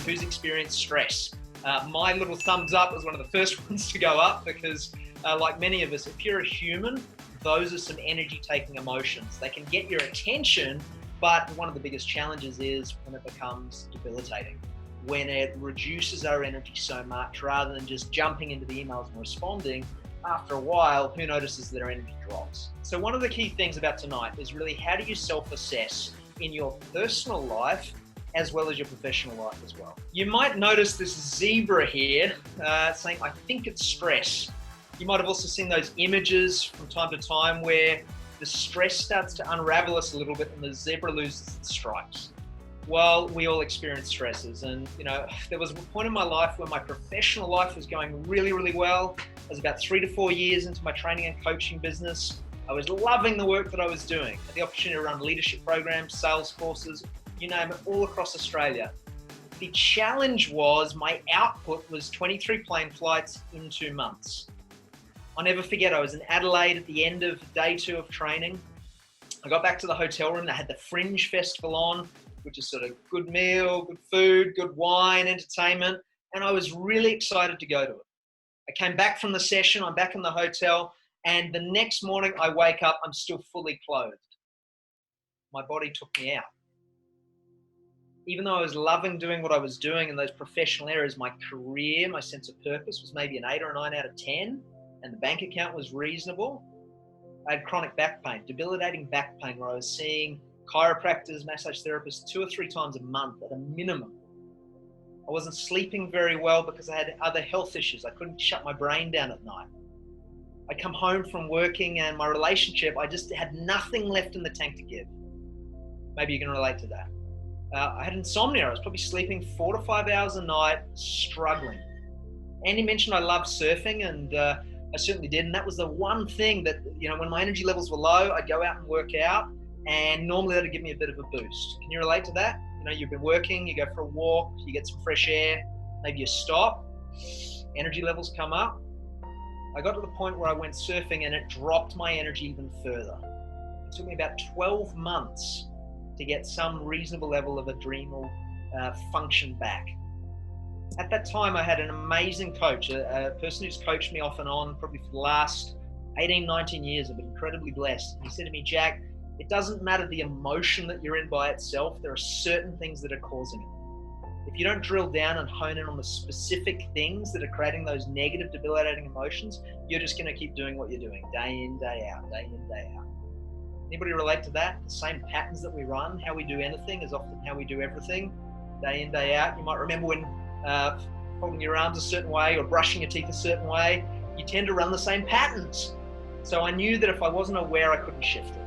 Who's experienced stress? My little thumbs up was one of the first ones to go up because like many of us, if you're a human, those are some energy-taking emotions. They can get your attention, but one of the biggest challenges is when it becomes debilitating, when it reduces our energy so much rather than just jumping into the emails and responding. After a while, who notices that our energy drops? So one of the key things about tonight is really how do you self-assess in your personal life as well as your professional life as well. You might notice this zebra here saying, I think it's stress. You might have also seen those images from time to time where the stress starts to unravel us a little bit and the zebra loses its stripes. Well, we all experience stresses, and there was a point in my life where my professional life was going really, really well. I was about 3 to 4 years into my training and coaching business. I was loving the work that I was doing. I had the opportunity to run leadership programs, sales courses, you name it, all across Australia. The challenge was my output was 23 plane flights in 2 months. I'll never forget, I was in Adelaide at the end of day 2 of training. I got back to the hotel room, they had the Fringe Festival on, which is sort of good meal, good food, good wine, entertainment, and I was really excited to go to it. I came back from the session, I'm back in the hotel, and the next morning I wake up, I'm still fully clothed. My body took me out. Even though I was loving doing what I was doing in those professional areas, my career, my sense of purpose was maybe an 8 or a 9 out of 10, and the bank account was reasonable. I had chronic back pain, debilitating back pain, where I was seeing chiropractors, massage therapists 2 or 3 times a month at a minimum. I wasn't sleeping very well because I had other health issues. I couldn't shut my brain down at night. I'd come home from working and my relationship, I just had nothing left in the tank to give. Maybe you can relate to that. I had insomnia. I was probably sleeping 4 to 5 hours a night, struggling. Andy mentioned I loved surfing, and I certainly did. And that was the one thing that, when my energy levels were low, I'd go out and work out, and normally that'd give me a bit of a boost. Can you relate to that? You've been working, you go for a walk, you get some fresh air, maybe you stop, energy levels come up. I got to the point where I went surfing and it dropped my energy even further. It took me about 12 months to get some reasonable level of adrenal function back. At that time, I had an amazing coach, a person who's coached me off and on probably for the last 18, 19 years. I've been incredibly blessed. He said to me, Jack, it doesn't matter the emotion that you're in by itself, there are certain things that are causing it. If you don't drill down and hone in on the specific things that are creating those negative, debilitating emotions, you're just going to keep doing what you're doing, day in, day out, day in, day out. Anybody relate to that? The same patterns that we run, how we do anything is often how we do everything, day in, day out. You might remember when folding your arms a certain way or brushing your teeth a certain way, you tend to run the same patterns. So I knew that if I wasn't aware, I couldn't shift it.